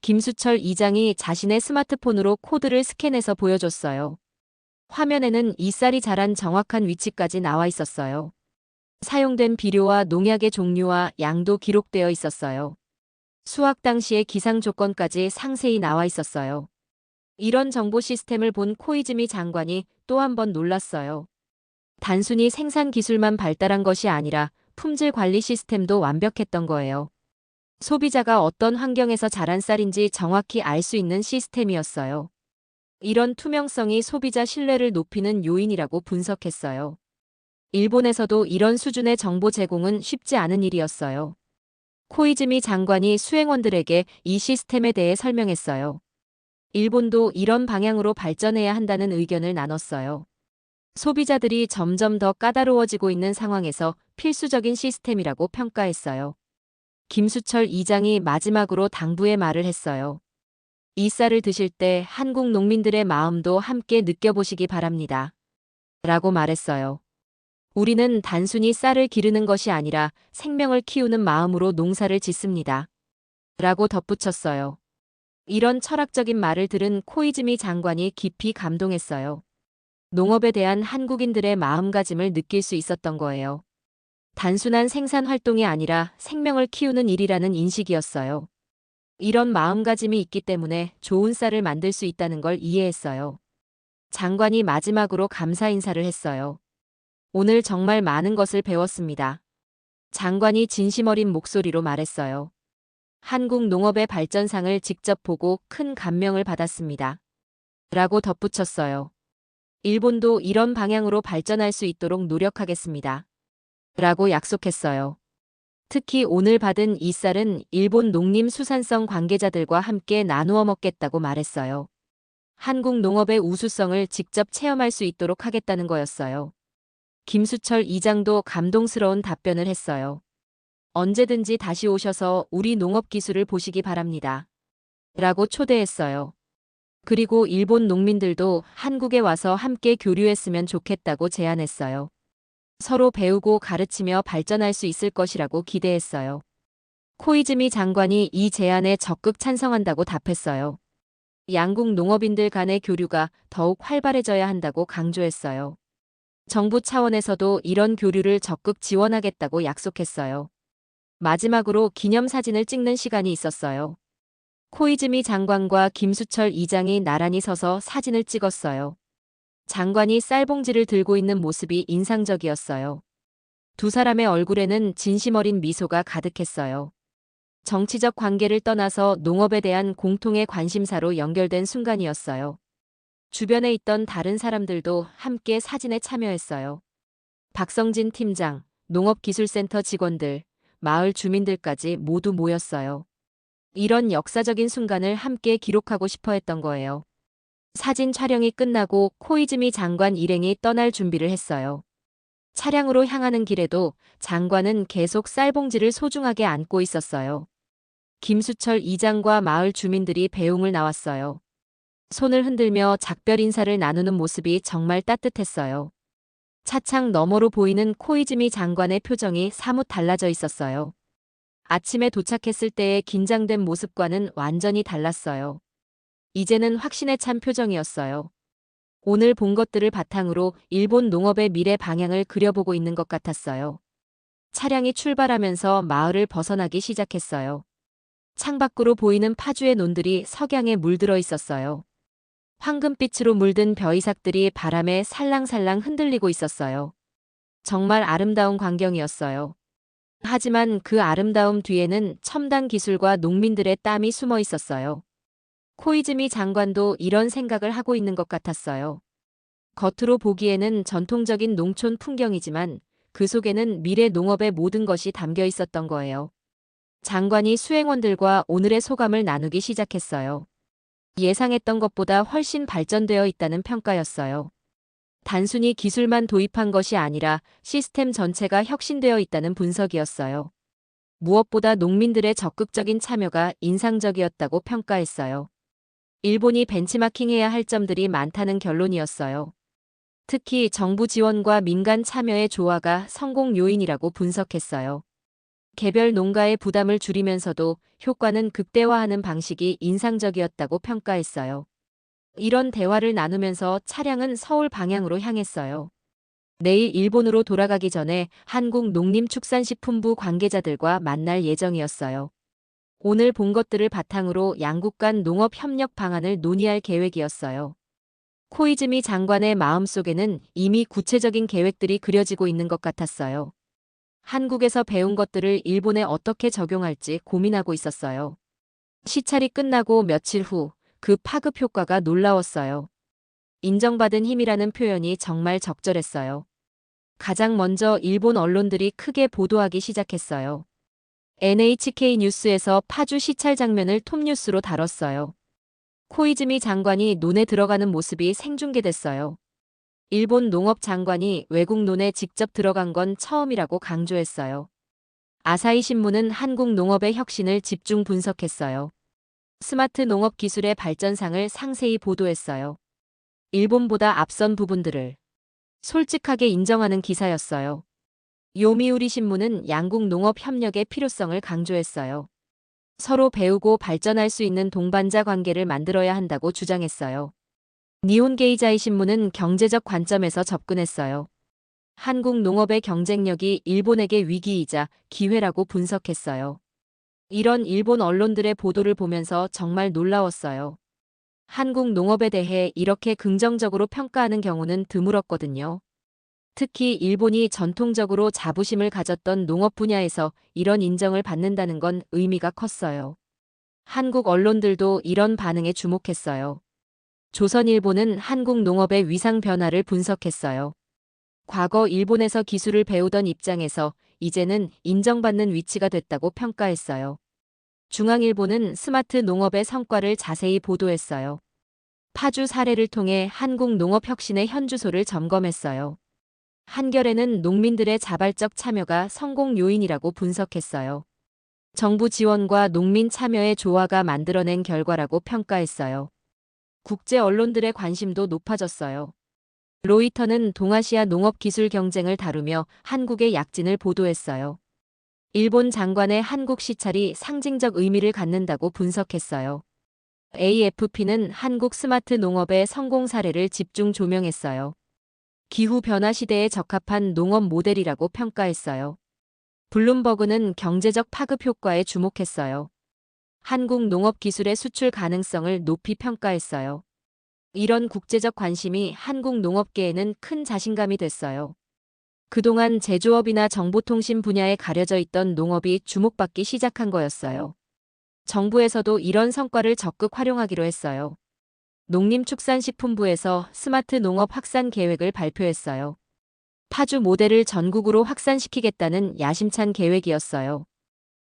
김수철 이장이 자신의 스마트폰으로 코드를 스캔해서 보여줬어요. 화면에는 이 쌀이 자란 정확한 위치까지 나와 있었어요. 사용된 비료와 농약의 종류와 양도 기록되어 있었어요. 수확 당시의 기상 조건까지 상세히 나와 있었어요. 이런 정보 시스템을 본 코이즈미 장관이 또 한 번 놀랐어요. 단순히 생산 기술만 발달한 것이 아니라 품질 관리 시스템도 완벽했던 거예요. 소비자가 어떤 환경에서 자란 쌀인지 정확히 알 수 있는 시스템이었어요. 이런 투명성이 소비자 신뢰를 높이는 요인이라고 분석했어요. 일본에서도 이런 수준의 정보 제공은 쉽지 않은 일이었어요. 코이즈미 장관이 수행원들에게 이 시스템에 대해 설명했어요. 일본도 이런 방향으로 발전해야 한다는 의견을 나눴어요. 소비자들이 점점 더 까다로워지고 있는 상황에서 필수적인 시스템이라고 평가했어요. 김수철 이장이 마지막으로 당부의 말을 했어요. 이 쌀을 드실 때 한국 농민들의 마음도 함께 느껴보시기 바랍니다. 라고 말했어요. 우리는 단순히 쌀을 기르는 것이 아니라 생명을 키우는 마음으로 농사를 짓습니다. 라고 덧붙였어요. 이런 철학적인 말을 들은 코이즈미 장관이 깊이 감동했어요. 농업에 대한 한국인들의 마음가짐을 느낄 수 있었던 거예요. 단순한 생산 활동이 아니라 생명을 키우는 일이라는 인식이었어요. 이런 마음가짐이 있기 때문에 좋은 쌀을 만들 수 있다는 걸 이해했어요. 장관이 마지막으로 감사 인사를 했어요. 오늘 정말 많은 것을 배웠습니다. 장관이 진심 어린 목소리로 말했어요. 한국 농업의 발전상을 직접 보고 큰 감명을 받았습니다. 라고 덧붙였어요. 일본도 이런 방향으로 발전할 수 있도록 노력하겠습니다. 라고 약속했어요. 특히 오늘 받은 이 쌀은 일본 농림수산성 관계자들과 함께 나누어 먹겠다고 말했어요. 한국 농업의 우수성을 직접 체험할 수 있도록 하겠다는 거였어요. 김수철 이장도 감동스러운 답변을 했어요. 언제든지 다시 오셔서 우리 농업 기술을 보시기 바랍니다. 라고 초대했어요. 그리고 일본 농민들도 한국에 와서 함께 교류했으면 좋겠다고 제안했어요. 서로 배우고 가르치며 발전할 수 있을 것이라고 기대했어요. 코이즈미 장관이 이 제안에 적극 찬성한다고 답했어요. 양국 농업인들 간의 교류가 더욱 활발해져야 한다고 강조했어요. 정부 차원에서도 이런 교류를 적극 지원하겠다고 약속했어요. 마지막으로 기념사진을 찍는 시간이 있었어요. 코이즈미 장관과 김수철 이장이 나란히 서서 사진을 찍었어요. 장관이 쌀봉지를 들고 있는 모습이 인상적이었어요. 두 사람의 얼굴에는 진심 어린 미소가 가득했어요. 정치적 관계를 떠나서 농업에 대한 공통의 관심사로 연결된 순간이었어요. 주변에 있던 다른 사람들도 함께 사진에 참여했어요. 박성진 팀장, 농업기술센터 직원들, 마을 주민들까지 모두 모였어요. 이런 역사적인 순간을 함께 기록하고 싶어 했던 거예요. 사진 촬영이 끝나고 코이즈미 장관 일행이 떠날 준비를 했어요. 차량으로 향하는 길에도 장관은 계속 쌀봉지를 소중하게 안고 있었어요. 김수철 이장과 마을 주민들이 배웅을 나왔어요. 손을 흔들며 작별 인사를 나누는 모습이 정말 따뜻했어요. 차창 너머로 보이는 코이즈미 장관의 표정이 사뭇 달라져 있었어요. 아침에 도착했을 때의 긴장된 모습과는 완전히 달랐어요. 이제는 확신에 찬 표정이었어요. 오늘 본 것들을 바탕으로 일본 농업의 미래 방향을 그려보고 있는 것 같았어요. 차량이 출발하면서 마을을 벗어나기 시작했어요. 창밖으로 보이는 파주의 논들이 석양에 물들어 있었어요. 황금빛으로 물든 벼이삭들이 바람에 살랑살랑 흔들리고 있었어요. 정말 아름다운 광경이었어요. 하지만 그 아름다움 뒤에는 첨단 기술과 농민들의 땀이 숨어 있었어요. 코이즈미 장관도 이런 생각을 하고 있는 것 같았어요. 겉으로 보기에는 전통적인 농촌 풍경이지만 그 속에는 미래 농업의 모든 것이 담겨 있었던 거예요. 장관이 수행원들과 오늘의 소감을 나누기 시작했어요. 예상했던 것보다 훨씬 발전되어 있다는 평가였어요. 단순히 기술만 도입한 것이 아니라 시스템 전체가 혁신되어 있다는 분석이었어요. 무엇보다 농민들의 적극적인 참여가 인상적이었다고 평가했어요. 일본이 벤치마킹해야 할 점들이 많다는 결론이었어요. 특히 정부 지원과 민간 참여의 조화가 성공 요인이라고 분석했어요. 개별 농가의 부담을 줄이면서도 효과는 극대화하는 방식이 인상적이었다고 평가했어요. 이런 대화를 나누면서 차량은 서울 방향으로 향했어요. 내일 일본으로 돌아가기 전에 한국농림축산식품부 관계자들과 만날 예정이었어요. 오늘 본 것들을 바탕으로 양국 간 농업 협력 방안을 논의할 계획이었어요. 코이즈미 장관의 마음속에는 이미 구체적인 계획들이 그려지고 있는 것 같았어요. 한국에서 배운 것들을 일본에 어떻게 적용할지 고민하고 있었어요. 시찰이 끝나고 며칠 후 그 파급 효과가 놀라웠어요. 인정받은 힘이라는 표현이 정말 적절했어요. 가장 먼저 일본 언론들이 크게 보도하기 시작했어요. NHK 뉴스에서 파주 시찰 장면을 톱뉴스로 다뤘어요. 코이즈미 장관이 논에 들어가는 모습이 생중계됐어요. 일본 농업 장관이 외국 논에 직접 들어간 건 처음이라고 강조했어요. 아사히 신문은 한국 농업의 혁신을 집중 분석했어요. 스마트 농업 기술의 발전상을 상세히 보도했어요. 일본보다 앞선 부분들을 솔직하게 인정하는 기사였어요. 요미우리 신문은 양국 농업 협력의 필요성을 강조했어요. 서로 배우고 발전할 수 있는 동반자 관계를 만들어야 한다고 주장했어요. 니혼게이자이 신문은 경제적 관점에서 접근했어요. 한국 농업의 경쟁력이 일본에게 위기이자 기회라고 분석했어요. 이런 일본 언론들의 보도를 보면서 정말 놀라웠어요. 한국 농업에 대해 이렇게 긍정적으로 평가하는 경우는 드물었거든요. 특히 일본이 전통적으로 자부심을 가졌던 농업 분야에서 이런 인정을 받는다는 건 의미가 컸어요. 한국 언론들도 이런 반응에 주목했어요. 조선일보는 한국 농업의 위상 변화를 분석했어요. 과거 일본에서 기술을 배우던 입장에서 이제는 인정받는 위치가 됐다고 평가했어요. 중앙일보는 스마트 농업의 성과를 자세히 보도했어요. 파주 사례를 통해 한국 농업 혁신의 현주소를 점검했어요. 한겨레는 농민들의 자발적 참여가 성공 요인이라고 분석했어요. 정부 지원과 농민 참여의 조화가 만들어낸 결과라고 평가했어요. 국제 언론들의 관심도 높아졌어요. 로이터는 동아시아 농업 기술 경쟁을 다루며 한국의 약진을 보도했어요. 일본 장관의 한국 시찰이 상징적 의미를 갖는다고 분석했어요. AFP는 한국 스마트 농업의 성공 사례를 집중 조명했어요. 기후변화 시대에 적합한 농업 모델이라고 평가했어요. 블룸버그는 경제적 파급 효과에 주목했어요. 한국 농업 기술의 수출 가능성을 높이 평가했어요. 이런 국제적 관심이 한국 농업계에는 큰 자신감이 됐어요. 그동안 제조업이나 정보통신 분야에 가려져 있던 농업이 주목받기 시작한 거였어요. 정부에서도 이런 성과를 적극 활용하기로 했어요. 농림축산식품부에서 스마트 농업 확산 계획을 발표했어요. 파주 모델을 전국으로 확산시키겠다는 야심찬 계획이었어요.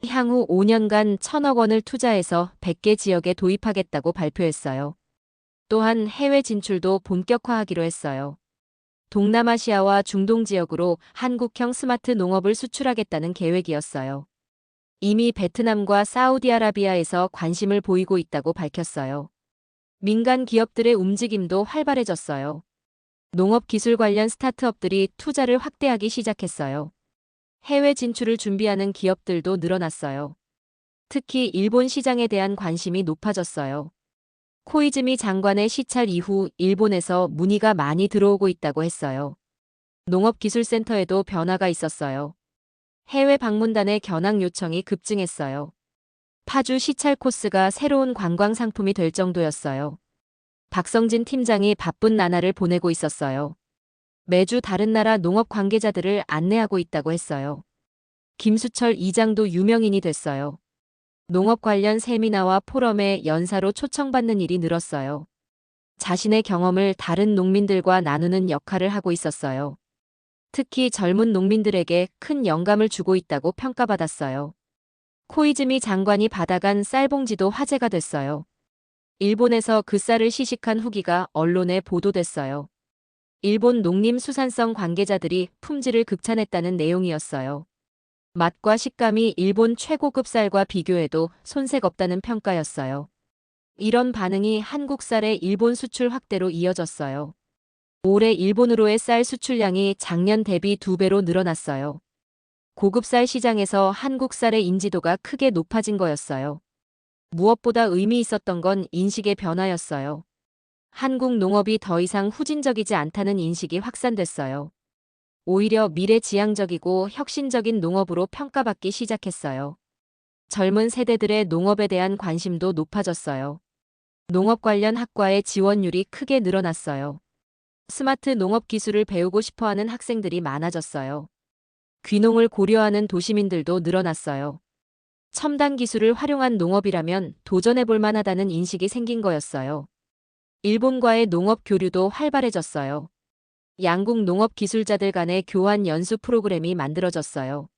향후 5년간 1,000억 원을 투자해서 100개 지역에 도입하겠다고 발표했어요. 또한 해외 진출도 본격화하기로 했어요. 동남아시아와 중동 지역으로 한국형 스마트 농업을 수출하겠다는 계획이었어요. 이미 베트남과 사우디아라비아에서 관심을 보이고 있다고 밝혔어요. 민간 기업들의 움직임도 활발해졌어요. 농업 기술 관련 스타트업들이 투자를 확대하기 시작했어요. 해외 진출을 준비하는 기업들도 늘어났어요. 특히 일본 시장에 대한 관심이 높아졌어요. 코이즈미 장관의 시찰 이후 일본에서 문의가 많이 들어오고 있다고 했어요. 농업기술센터에도 변화가 있었어요. 해외 방문단의 견학 요청이 급증했어요. 파주 시찰 코스가 새로운 관광 상품이 될 정도였어요. 박성진 팀장이 바쁜 나날을 보내고 있었어요. 매주 다른 나라 농업 관계자들을 안내하고 있다고 했어요. 김수철 이장도 유명인이 됐어요. 농업 관련 세미나와 포럼에 연사로 초청받는 일이 늘었어요. 자신의 경험을 다른 농민들과 나누는 역할을 하고 있었어요. 특히 젊은 농민들에게 큰 영감을 주고 있다고 평가받았어요. 코이즈미 장관이 받아간 쌀봉지도 화제가 됐어요. 일본에서 그 쌀을 시식한 후기가 언론에 보도됐어요. 일본 농림수산성 관계자들이 품질을 극찬했다는 내용이었어요. 맛과 식감이 일본 최고급 쌀과 비교해도 손색 없다는 평가였어요. 이런 반응이 한국 쌀의 일본 수출 확대로 이어졌어요. 올해 일본으로의 쌀 수출량이 작년 대비 2배로 늘어났어요. 고급 쌀 시장에서 한국 쌀의 인지도가 크게 높아진 거였어요. 무엇보다 의미 있었던 건 인식의 변화였어요. 한국 농업이 더 이상 후진적이지 않다는 인식이 확산됐어요. 오히려 미래지향적이고 혁신적인 농업으로 평가받기 시작했어요. 젊은 세대들의 농업에 대한 관심도 높아졌어요. 농업 관련 학과의 지원율이 크게 늘어났어요. 스마트 농업 기술을 배우고 싶어 하는 학생들이 많아졌어요. 귀농을 고려하는 도시민들도 늘어났어요. 첨단 기술을 활용한 농업이라면 도전해 볼 만하다는 인식이 생긴 거였어요. 일본과의 농업 교류도 활발해졌어요. 양국 농업 기술자들 간의 교환 연수 프로그램이 만들어졌어요.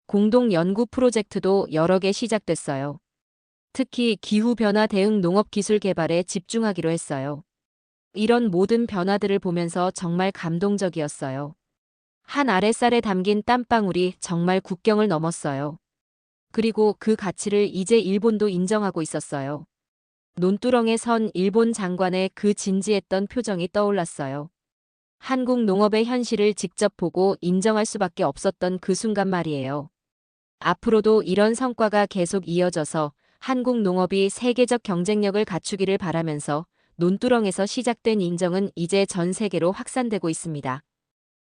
공동 연구 프로젝트도 여러 개 시작됐어요. 특히 기후변화 대응 농업 기술 개발에 집중하기로 했어요. 이런 모든 변화들을 보면서 정말 감동적이었어요. 한 아랫살에 담긴 땀방울이 정말 국경을 넘었어요. 그리고 그 가치를 이제 일본도 인정하고 있었어요. 논두렁에 선 일본 장관의 그 진지했던 표정이 떠올랐어요. 한국 농업의 현실을 직접 보고 인정할 수밖에 없었던 그 순간 말이에요. 앞으로도 이런 성과가 계속 이어져서 한국 농업이 세계적 경쟁력을 갖추기를 바라면서 논두렁에서 시작된 인정은 이제 전 세계로 확산되고 있습니다.